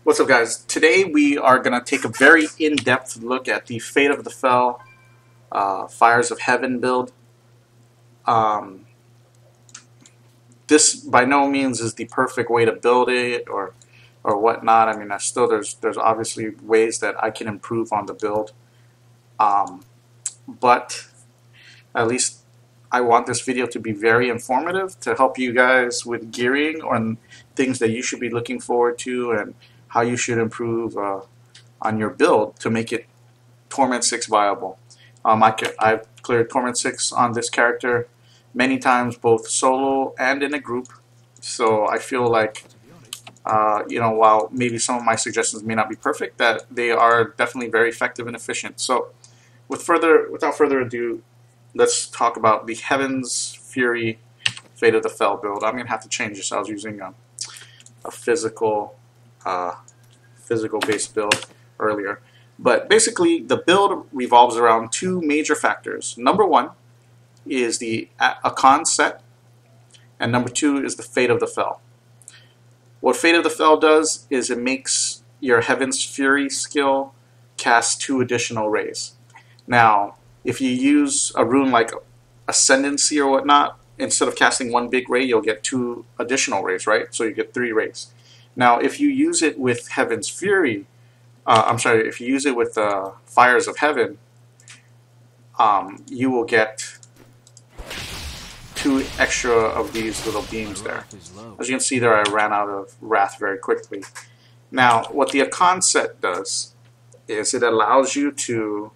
What's up, guys? Today we are going to take a very in-depth look at the Fate of the Fell Fires of Heaven build. Um, this by no means is the perfect way to build it or whatnot. I mean, there's obviously ways that I can improve on the build, but at least I want this video to be very informative to help you guys with gearing on things that you should be looking forward to and how you should improve on your build to make it Torment 6 viable. I've cleared Torment 6 on this character many times, both solo and in a group, so I feel like while maybe some of my suggestions may not be perfect, that they are definitely very effective and efficient. So without further ado, let's talk about the Heaven's Fury Fate of the Fell build. I'm going to have to change this. I was using a physical based build earlier. But basically, the build revolves around two major factors. Number one is the Akan set, and number two is the Fate of the Fell. What Fate of the Fell does is it makes your Heaven's Fury skill cast 2 additional rays. Now, if you use a rune like Ascendancy or whatnot, instead of casting 1 big ray, you'll get 2 additional rays, right? So you get 3 rays. Now, if you use it with Heaven's Fury, if you use it with Fires of Heaven, you will get 2 extra of these little beams there. As you can see there, I ran out of Wrath very quickly. Now, what the Akan set does is it allows you to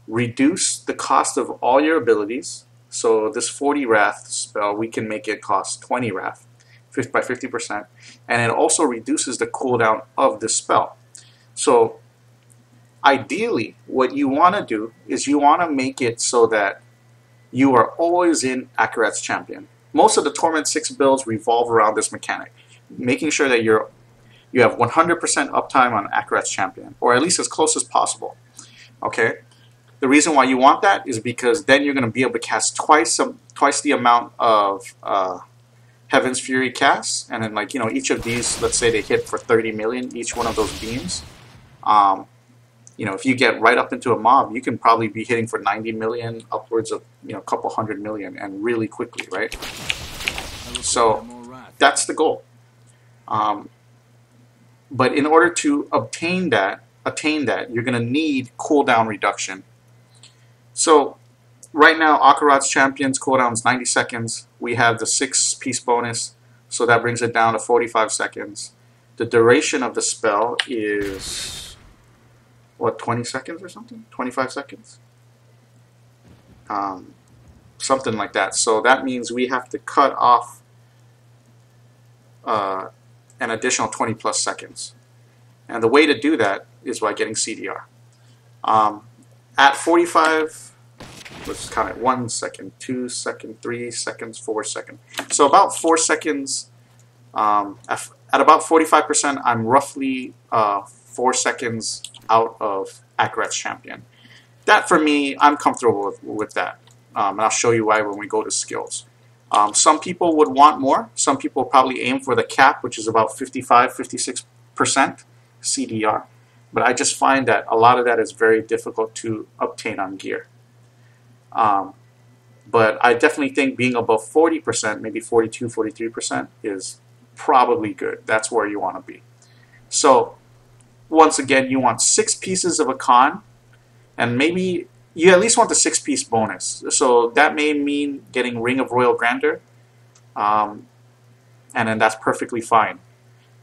reduce the cost of all your abilities. So this 40 Wrath spell, we can make it cost 20 Wrath by 50%, and it also reduces the cooldown of the spell. So ideally, what you want to do is you want to make it so that you are always in Akarat's Champion. Most of the Torment 6 builds revolve around this mechanic, making sure that you have 100% uptime on Akarat's Champion, or at least as close as possible. Okay? The reason why you want that is because then you're going to be able to cast twice the amount of Heaven's Fury casts, and then each of these, let's say they hit for 30 million, each one of those beams. If you get right up into a mob, you can probably be hitting for 90 million, upwards of a couple 100 million, and really quickly, right? So that's the goal. But in order to attain that, you're going to need cooldown reduction. So right now, Akarat's Champion's cooldown is 90 seconds. We have the 6-piece bonus, so that brings it down to 45 seconds. The duration of the spell is, what, 20 seconds or something? 25 seconds? Something like that. So that means we have to cut off an additional 20 plus seconds. And the way to do that is by getting CDR. At 45, let's count it, 1 second, 2 seconds, 3 seconds, 4 seconds. So about 4 seconds, at about 45%, I'm roughly 4 seconds out of Akarat's Champion. That, for me, I'm comfortable with that. And I'll show you why when we go to skills. Some people would want more. Some people probably aim for the cap, which is about 55, 56% CDR. But I just find that a lot of that is very difficult to obtain on gear. But I definitely think being above 40%, maybe 42, 43% is probably good. That's where you want to be. So once again, you want 6 pieces of Akan, and maybe you at least want the 6-piece bonus. So that may mean getting Ring of Royal Grandeur, and then that's perfectly fine.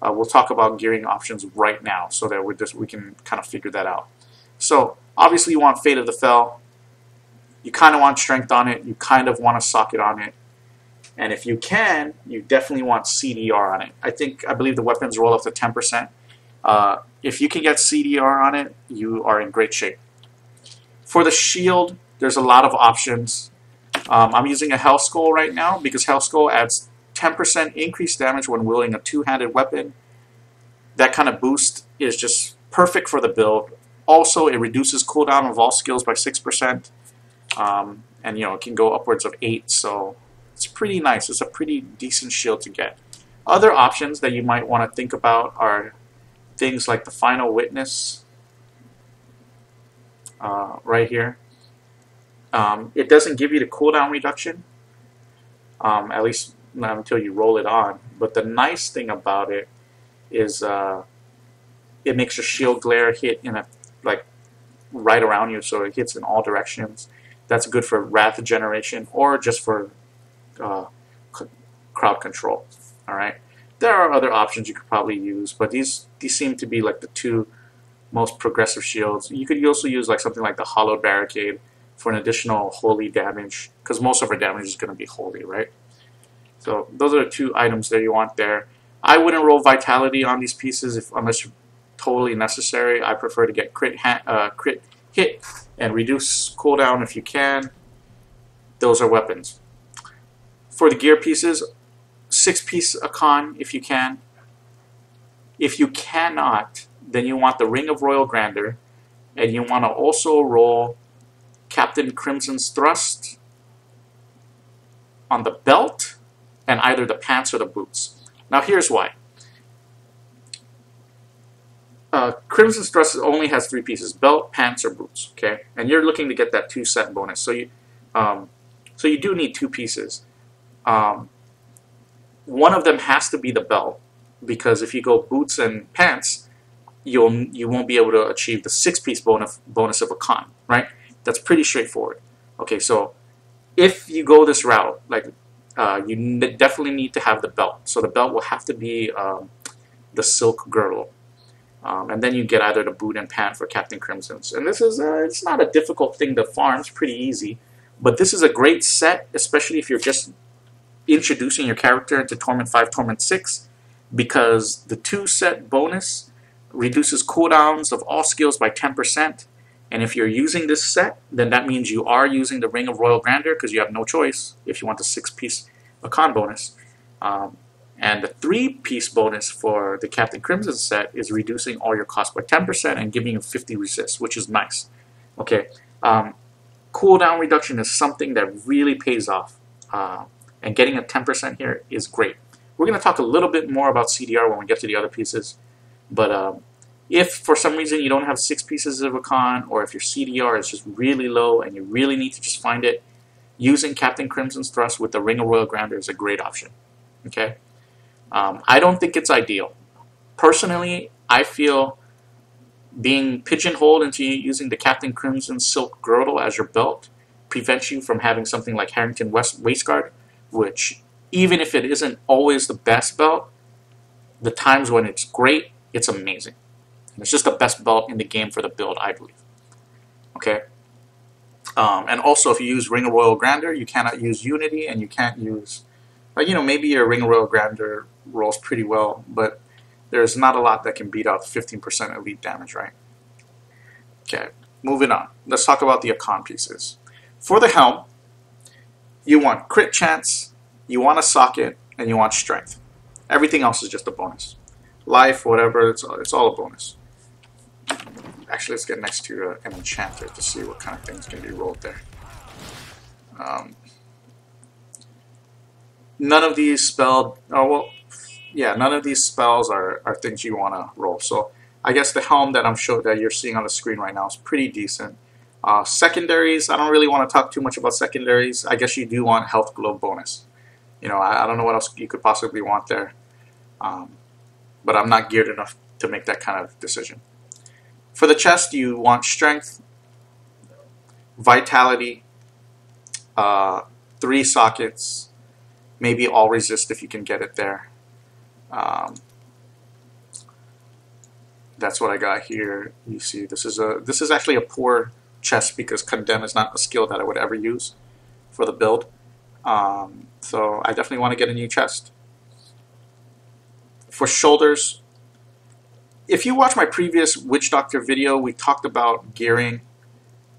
We'll talk about gearing options right now so that we can kind of figure that out. So obviously you want Fate of the Fell. You kind of want strength on it. You kind of want a socket on it. And if you can, you definitely want CDR on it. I believe the weapons roll up to 10%. If you can get CDR on it, you are in great shape. For the shield, there's a lot of options. I'm using a Hell Skull right now because Hell Skull adds 10% increased damage when wielding a 2-handed weapon. That kind of boost is just perfect for the build. Also, it reduces cooldown of all skills by 6%. And it can go upwards of 8, so it's pretty nice. It's a pretty decent shield to get. Other options that you might want to think about are things like the Final Witness right here. It doesn't give you the cooldown reduction, at least not until you roll it on. But the nice thing about it is it makes your shield glare hit in a right around you, so it hits in all directions. That's good for wrath generation or just for crowd control. All right. There are other options you could probably use, but these seem to be like the two most progressive shields. You could also use like something like the Hollowed Barricade for an additional holy damage, because most of our damage is going to be holy, right? So those are the two items that you want there. I wouldn't roll Vitality on these pieces unless you're totally necessary. I prefer to get crit hit and reduce cooldown if you can. Those are weapons. For the gear pieces, 6-piece Icon if you can. If you cannot, then you want the Ring of Royal Grandeur, and you want to also roll Captain Crimson's Thrust on the belt and either the pants or the boots. Now here's why. Crimson's Thrust only has 3 pieces: belt, pants, or boots. Okay, and you're looking to get that 2-set bonus, so you do need 2 pieces. One of them has to be the belt, because if you go boots and pants, you won't be able to achieve the 6-piece bonus of a con, right? That's pretty straightforward. Okay, so if you go this route, you definitely need to have the belt. So the belt will have to be the silk girdle. And then you get either the boot and pant for Captain Crimson's. And this is it's not a difficult thing to farm. It's pretty easy. But this is a great set, especially if you're just introducing your character into Torment 5, Torment 6, because the 2-set bonus reduces cooldowns of all skills by 10%. And if you're using this set, then that means you are using the Ring of Royal Grandeur, because you have no choice if you want the 6-piece Icon bonus. And the 3-piece bonus for the Captain Crimson set is reducing all your costs by 10% and giving you 50 resist, which is nice. Okay, cooldown reduction is something that really pays off, and getting a 10% here is great. We're going to talk a little bit more about CDR when we get to the other pieces, but if for some reason you don't have 6 pieces of Icon, or if your CDR is just really low and you really need to just find it, using Captain Crimson's Thrust with the Ring of Royal Grandeur is a great option. Okay. I don't think it's ideal. Personally, I feel being pigeonholed into using the Captain Crimson Silk Girdle as your belt prevents you from having something like Harrington Waistguard, which, even if it isn't always the best belt, the times when it's great, it's amazing. It's just the best belt in the game for the build, I believe. Okay? And also, if you use Ring of Royal Grandeur, you cannot use Unity, and you can't use... maybe your Ring of Royal Grandeur rolls pretty well, but there's not a lot that can beat out 15% elite damage, right? Okay, moving on. Let's talk about the Icon pieces. For the helm, you want crit chance, you want a socket, and you want strength. Everything else is just a bonus. Life, whatever, it's all a bonus. Actually, let's get next to an enchanter to see what kind of things can be rolled there. None of these spells are things you want to roll. So I guess the helm that you're seeing on the screen right now is pretty decent. Secondaries, I don't really want to talk too much about secondaries. I guess you do want health glow bonus. I don't know what else you could possibly want there. But I'm not geared enough to make that kind of decision. For the chest, you want strength, vitality, 3 sockets, maybe all resist if you can get it there. That's what I got here. You see, this is actually a poor chest because Condemn is not a skill that I would ever use for the build. So I definitely want to get a new chest. For shoulders, if you watch my previous Witch Doctor video, we talked about gearing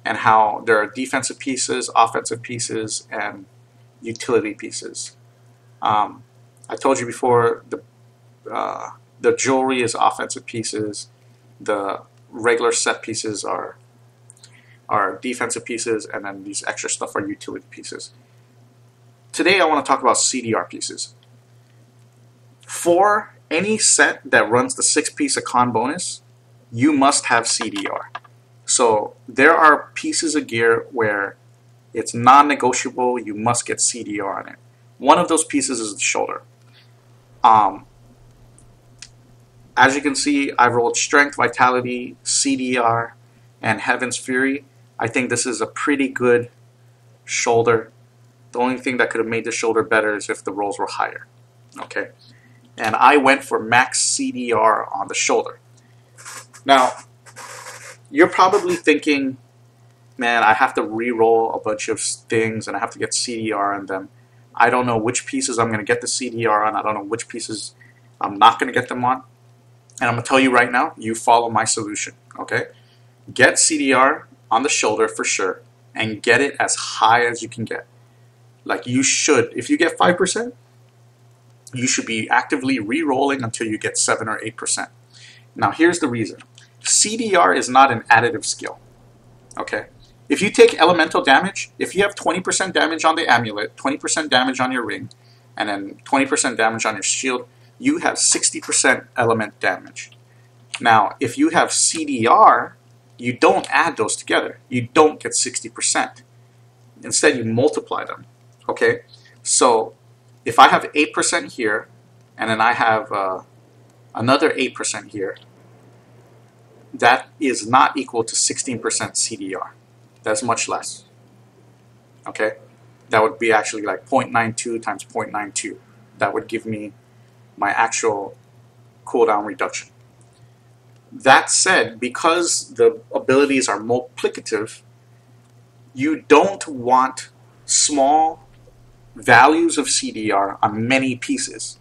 and how there are defensive pieces, offensive pieces, and utility pieces. I told you before, the jewelry is offensive pieces, the regular set pieces are defensive pieces, and then these extra stuff are utility pieces. Today I want to talk about CDR pieces. 4 any set that runs the 6-piece econ bonus, you must have CDR. So there are pieces of gear where it's non-negotiable, you must get CDR on it. One of those pieces is the shoulder. As you can see, I rolled Strength, Vitality, CDR, and Heaven's Fury. I think this is a pretty good shoulder. The only thing that could have made the shoulder better is if the rolls were higher. Okay, and I went for max CDR on the shoulder. Now, you're probably thinking, man, I have to re-roll a bunch of things and I have to get CDR on them. I don't know which pieces I'm going to get the CDR on. I don't know which pieces I'm not going to get them on. And I'm going to tell you right now, you follow my solution, okay? Get CDR on the shoulder for sure, and get it as high as you can get. Like you should, if you get 5%, you should be actively re-rolling until you get 7 or 8%. Now here's the reason. CDR is not an additive skill, okay? If you take elemental damage, if you have 20% damage on the amulet, 20% damage on your ring, and then 20% damage on your shield, you have 60% element damage. Now, if you have CDR, you don't add those together. You don't get 60%. Instead, you multiply them. Okay? So, if I have 8% here, and then I have another 8% here, that is not equal to 16% CDR. That's much less. Okay? That would be actually like 0.92 times 0.92. That would give me my actual cooldown reduction. That said, because the abilities are multiplicative, you don't want small values of CDR on many pieces.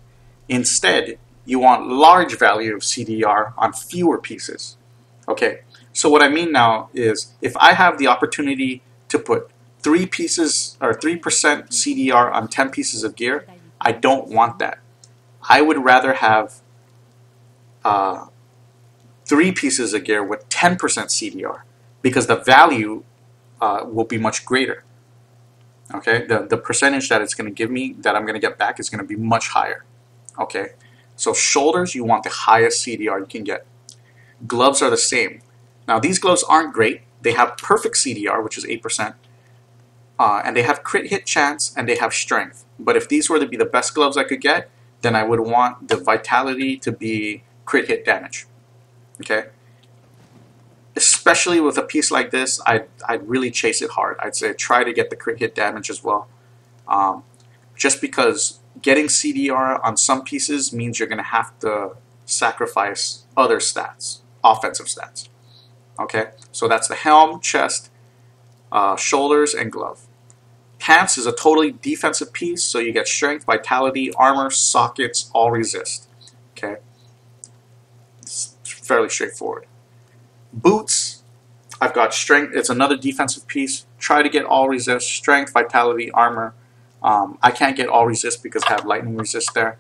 Instead, you want large value of CDR on fewer pieces. Okay, so what I mean now is if I have the opportunity to put 3 pieces or 3% CDR on 10 pieces of gear, I don't want that. I would rather have 3 pieces of gear with 10% CDR because the value will be much greater. Okay, the percentage that it's going to give me, that I'm going to get back, is going to be much higher. Okay, so shoulders, you want the highest CDR you can get. Gloves are the same. Now these gloves aren't great. They have perfect CDR, which is 8%, and they have crit hit chance, and they have strength. But if these were to be the best gloves I could get, then I would want the vitality to be crit hit damage. Okay? Especially with a piece like this, I'd really chase it hard. I'd say try to get the crit hit damage as well. Just because getting CDR on some pieces means you're going to have to sacrifice other stats, offensive stats. Okay? So that's the helm, chest, shoulders, and glove. Pants is a totally defensive piece, so you get strength, vitality, armor, sockets, all resist. Okay? It's fairly straightforward. Boots, I've got strength. It's another defensive piece. Try to get all resist, strength, vitality, armor. I can't get all resist because I have lightning resist there.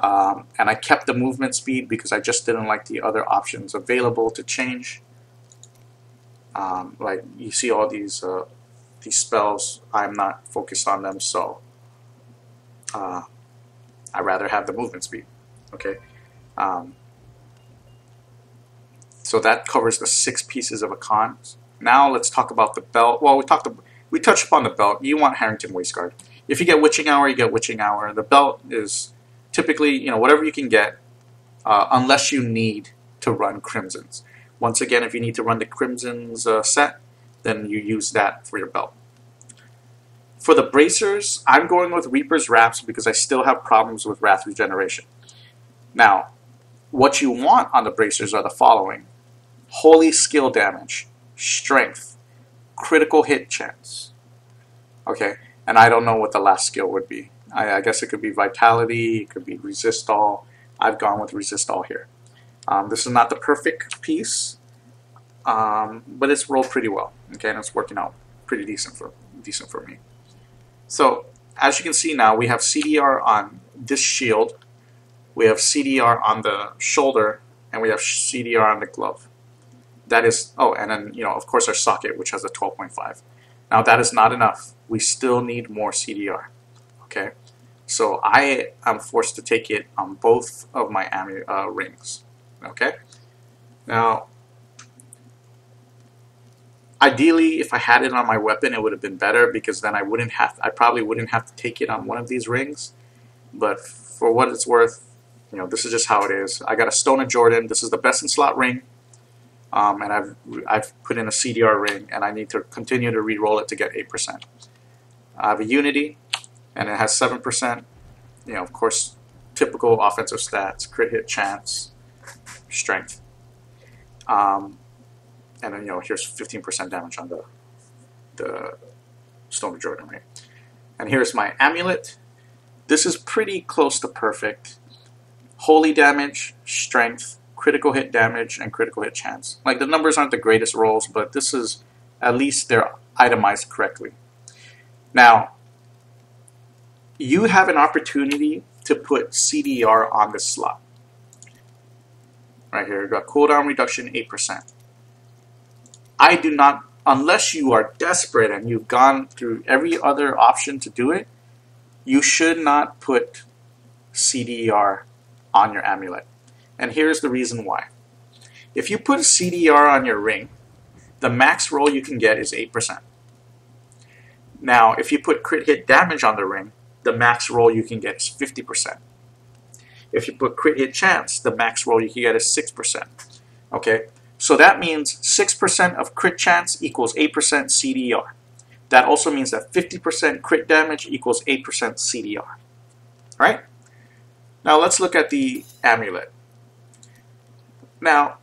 And I kept the movement speed because I just didn't like the other options available to change. Like you see all these spells, I'm not focused on them, so I rather have the movement speed. Okay, so that covers the 6 pieces of icons. Now let's talk about the belt. Well, we touched upon the belt. You want Harrington Waistguard. If you get Witching Hour, you get Witching Hour. The belt is typically, whatever you can get, unless you need to run Crimsons. Once again, if you need to run the Crimsons set, then you use that for your belt. For the bracers, I'm going with Reaper's Wraps because I still have problems with Wrath Regeneration. Now, what you want on the bracers are the following: Holy Skill Damage, Strength, Critical Hit Chance. Okay, and I don't know what the last skill would be. I guess it could be Vitality, it could be Resist All. I've gone with Resist All here. This is not the perfect piece, but it's rolled pretty well. Okay, and it's working out pretty decent for me. So as you can see now, we have CDR on this shield, we have CDR on the shoulder, and we have CDR on the glove. That is, oh, and then of course our socket, which has a 12.5. Now that is not enough. We still need more CDR. Okay, So I am forced to take it on both of my rings. Okay. Now, ideally, if I had it on my weapon, it would have been better, because then I probably wouldn't have to take it on one of these rings. But for what it's worth, you know, this is just how it is. I got a Stone of Jordan. This is the best in slot ring, and I've put in a CDR ring, and I need to continue to re-roll it to get 8%. I have a Unity, and it has 7%. You know, of course, typical offensive stats: crit hit chance, strength. And then, you know, here's 15% damage on the Stone of Jordan, right? And here's my amulet. This is pretty close to perfect. Holy damage, strength, critical hit damage, and critical hit chance. Like, the numbers aren't the greatest rolls, but this is, at least they're itemized correctly. Now, you have an opportunity to put CDR on this slot. Right here, we've got cooldown reduction 8%. I do not, unless you are desperate and you've gone through every other option to do it, you should not put CDR on your amulet. And here's the reason why. If you put CDR on your ring, the max roll you can get is 8%. Now, if you put crit hit damage on the ring, the max roll you can get is 50%. If you put crit hit chance, the max roll you can get is 6%. Okay? So that means 6% of crit chance equals 8% CDR. That also means that 50% crit damage equals 8% CDR. Right? Now let's look at the amulet. Now,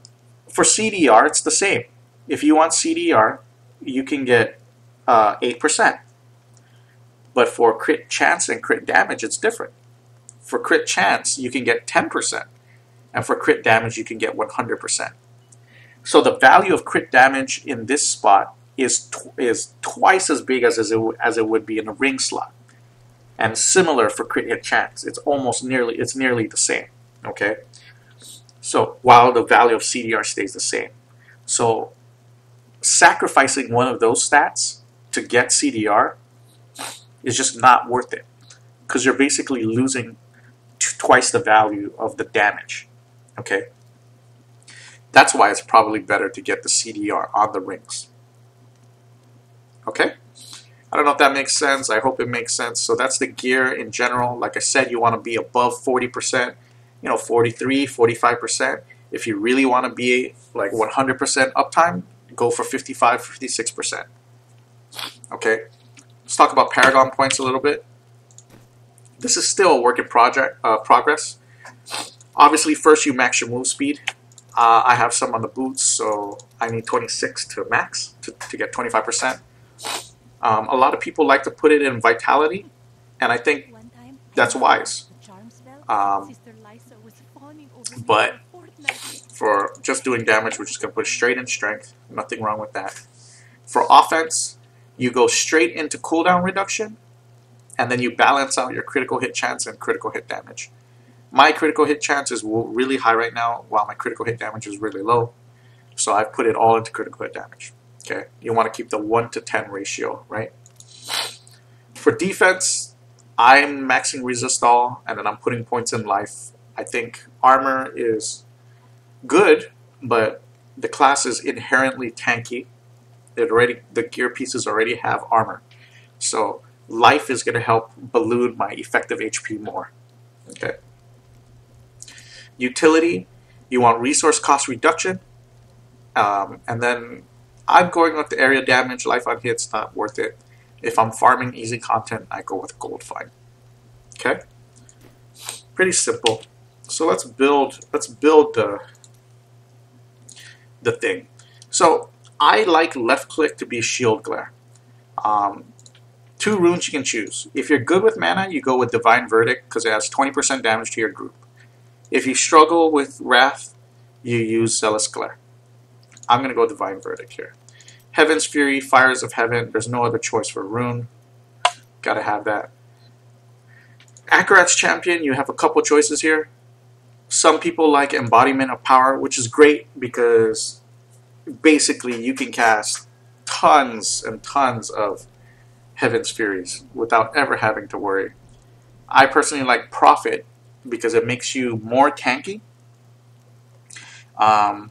for CDR, it's the same. If you want CDR, you can get 8%. But for crit chance and crit damage, it's different. For crit chance, you can get 10%. And for crit damage, you can get 100%. So the value of crit damage in this spot is twice as big as it would be in a ring slot. And similar for crit hit chance. It's nearly the same. Okay? So while the value of CDR stays the same. So sacrificing one of those stats to get CDR is just not worth it, because you're basically losing twice the value of the damage. Okay? That's why it's probably better to get the CDR on the rings. Okay? I don't know if that makes sense. I hope it makes sense. So that's the gear in general. Like I said, you want to be above 40%, you know, 43, 45%. If you really want to be like 100% uptime, go for 55, 56%. Okay? Let's talk about Paragon Points a little bit. This is still a work in progress. Obviously, first you max your move speed. I have some on the boots, so I need 26 to max to get 25%. A lot of people like to put it in Vitality, and I think that's wise. But for just doing damage, we're just going to put straight in Strength. Nothing wrong with that. For offense, you go straight into cooldown reduction, and then you balance out your critical hit chance and critical hit damage. My critical hit chance is really high right now, while my critical hit damage is really low. So I've put it all into critical hit damage. Okay, you want to keep the 1 to 10 ratio, right? For defense, I'm maxing resist all, and then I'm putting points in life. I think armor is good, but the class is inherently tanky. The gear pieces already have armor. So life is going to help balloon my effective HP more. Okay. Utility, you want resource cost reduction, and then I'm going with the area damage. Life on hits, not worth it. If I'm farming easy content, I go with gold fine. Okay, pretty simple. So let's build the thing. So I like left click to be shield glare. 2 runes you can choose. If you're good with mana, you go with Divine Verdict because it has 20% damage to your group. If you struggle with Wrath, you use Zealous Glare. I'm going to go Divine Verdict here. Heaven's Fury, Fires of Heaven. There's no other choice for rune. Gotta have that. Akarat's Champion, you have a couple choices here. Some people like Embodiment of Power, which is great because basically you can cast tons and tons of Heaven's Furies without ever having to worry. I personally like Profit because it makes you more tanky. And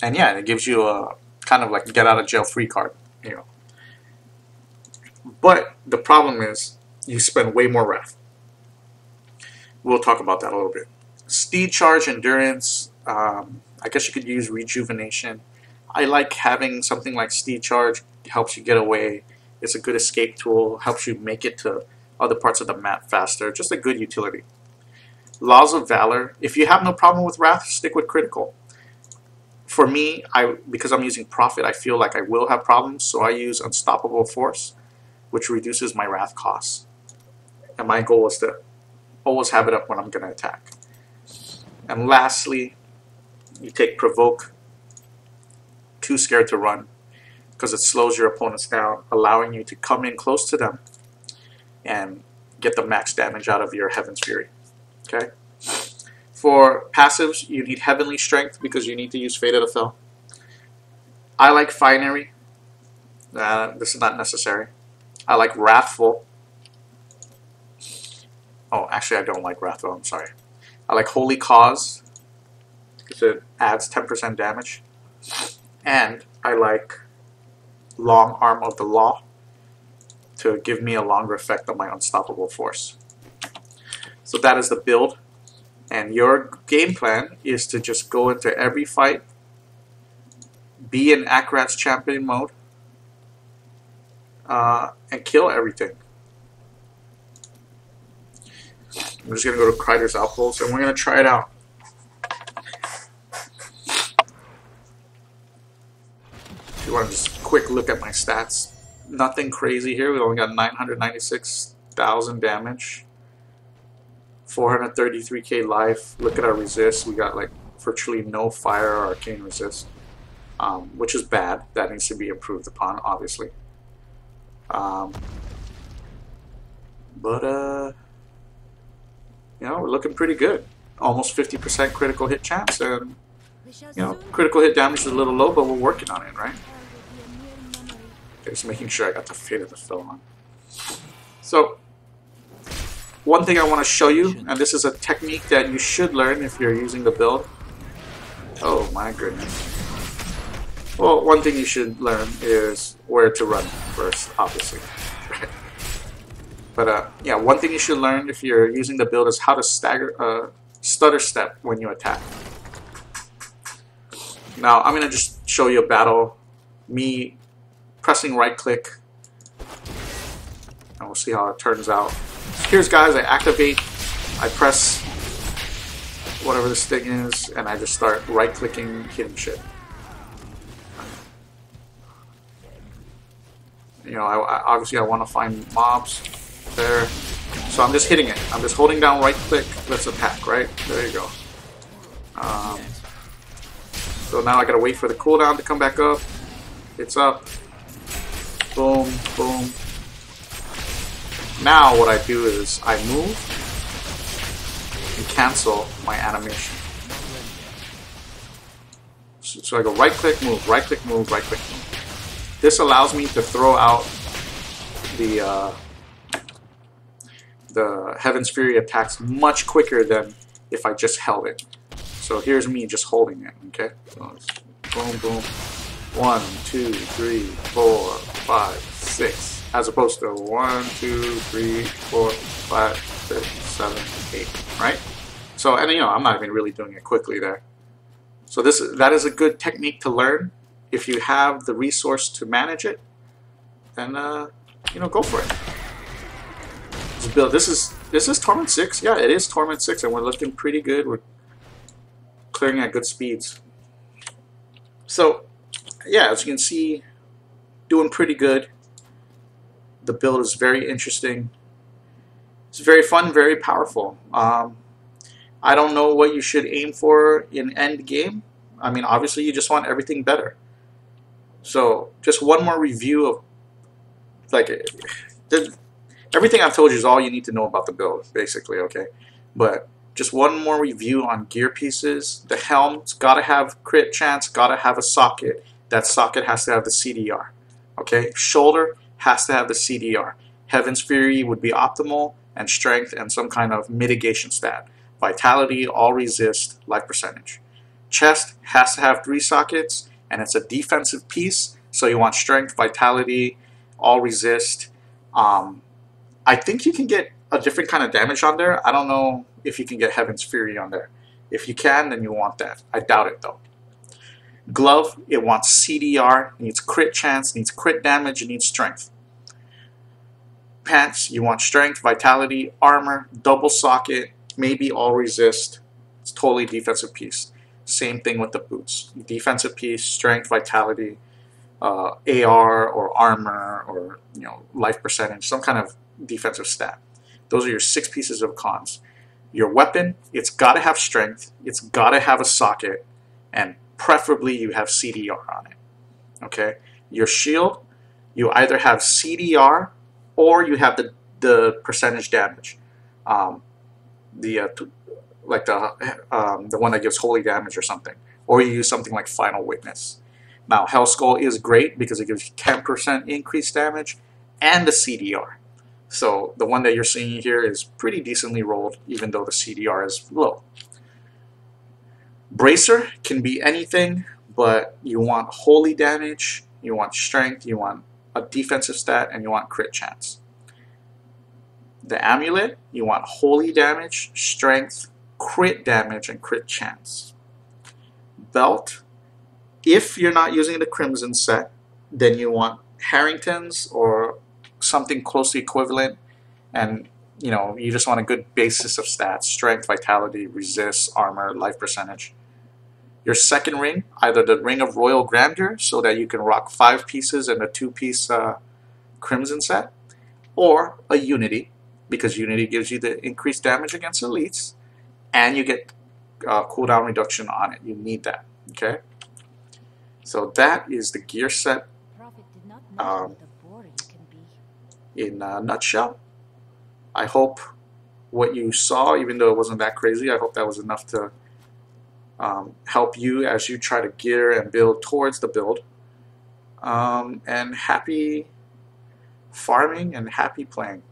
yeah, it gives you a kind of like get out of jail free card, you know. But the problem is you spend way more wrath. We'll talk about that a little bit. Speed charge, endurance. I guess you could use rejuvenation. I like having something like Steed Charge. It helps you get away. It's a good escape tool. Helps you make it to other parts of the map faster. Just a good utility. Laws of Valor. If you have no problem with Wrath, stick with Critical. For me, because I'm using Profit, I feel like I will have problems, so I use Unstoppable Force, which reduces my Wrath costs. And my goal is to always have it up when I'm going to attack. And lastly, you take Provoke. Too scared to run, because it slows your opponents down, allowing you to come in close to them and get the max damage out of your Heaven's Fury. Okay. For passives, you need Heavenly Strength because you need to use Fate of the Fell. I like Finery. This is not necessary. I like Wrathful. Oh, actually, I don't like Wrathful. I'm sorry. I like Holy Cause because it adds 10% damage. And I like Long Arm of the Law to give me a longer effect on my Unstoppable Force. So that is the build. And your game plan is to just go into every fight, be in Akrat's champion mode, and kill everything. I'm just going to go to Kryder's Outpost and we're going to try it out. If you want to just quick look at my stats, nothing crazy here. We only got 996,000 damage, 433k life. Look at our resist. We got like virtually no fire or arcane resist, which is bad. That needs to be improved upon, obviously. But you know, we're looking pretty good. Almost 50% critical hit chance, and you know, critical hit damage is a little low, but we're working on it, right? Okay, just making sure I got the Fate of the Fell on. So, one thing I want to show you, and this is a technique that you should learn if you're using the build. Oh my goodness. Well, one thing you should learn is where to run first, obviously. But yeah, one thing you should learn if you're using the build is how to stutter step when you attack. Now, I'm going to just show you a battle, me pressing right click, and we'll see how it turns out. Here's guys, I activate, I press whatever this thing is, and I just start right clicking, hitting shit. You know, obviously I want to find mobs there, so I'm just hitting it. I'm just holding down right click, let's attack, right? There you go. So now I gotta wait for the cooldown to come back up. It's up. Boom, boom. Now what I do is I move and cancel my animation. So I go right click, move, right click, move, right click, move. This allows me to throw out the Heaven's Fury attacks much quicker than if I just held it. So here's me just holding it, okay? So it's boom, boom. 1, 2, 3, 4, 5, 6. As opposed to 1, 2, 3, 4, 5, 6, 7, 8, right? So, and you know, I'm not even really doing it quickly there. So that is a good technique to learn. If you have the resource to manage it, then you know, go for it. This build, this is Torment 6. Yeah, it is Torment 6, and we're looking pretty good. We're clearing at good speeds. So, yeah, as you can see, doing pretty good. The build is very interesting. It's very fun, very powerful. I don't know what you should aim for in end game. I mean, obviously, you just want everything better. So, just one more review of, like, everything I've told you is all you need to know about the build, basically, okay? But just one more review on gear pieces. The helm's got to have crit chance, got to have a socket. That socket has to have the CDR, okay? Shoulder has to have the CDR. Heaven's Fury would be optimal, and Strength and some kind of mitigation stat. Vitality, all resist, life percentage. Chest has to have 3 sockets, and it's a defensive piece, so you want Strength, Vitality, all resist. I think you can get a different kind of damage on there. I don't know if you can get Heaven's Fury on there. If you can, then you want that. I doubt it though. Glove, it wants CDR, it needs crit chance, it needs crit damage, it needs strength. Pants, you want strength, vitality, armor, double socket, maybe all resist. It's totally defensive piece. Same thing with the boots. Defensive piece, strength, vitality, AR or armor or life percentage, some kind of defensive stat. Those are your 6 pieces of cons. Your weapon, it's got to have strength, it's got to have a socket, and preferably you have CDR on it. Okay. Your shield, you either have CDR or you have the percentage damage. The one that gives holy damage or something, or you use something like Final Witness. Now, Hell Skull is great because it gives you 10% increased damage and the CDR. So the one that you're seeing here is pretty decently rolled, even though the CDR is low. Bracer can be anything, but you want holy damage, you want strength, you want a defensive stat, and you want crit chance. The amulet, you want holy damage, strength, crit damage, and crit chance. Belt, if you're not using the Crimson set, then you want Harrington's or something closely equivalent, and you just want a good basis of stats: strength, vitality, resist, armor, life percentage. Your second ring, either the Ring of Royal Grandeur, so that you can rock 5 pieces in a 2-piece Crimson set, or a Unity, because Unity gives you the increased damage against elites, and you get cooldown reduction on it. You need that. Okay, so that is the gear set in a nutshell. I hope what you saw, even though it wasn't that crazy, I hope that was enough to help you as you try to gear and build towards the build. And happy farming and happy playing.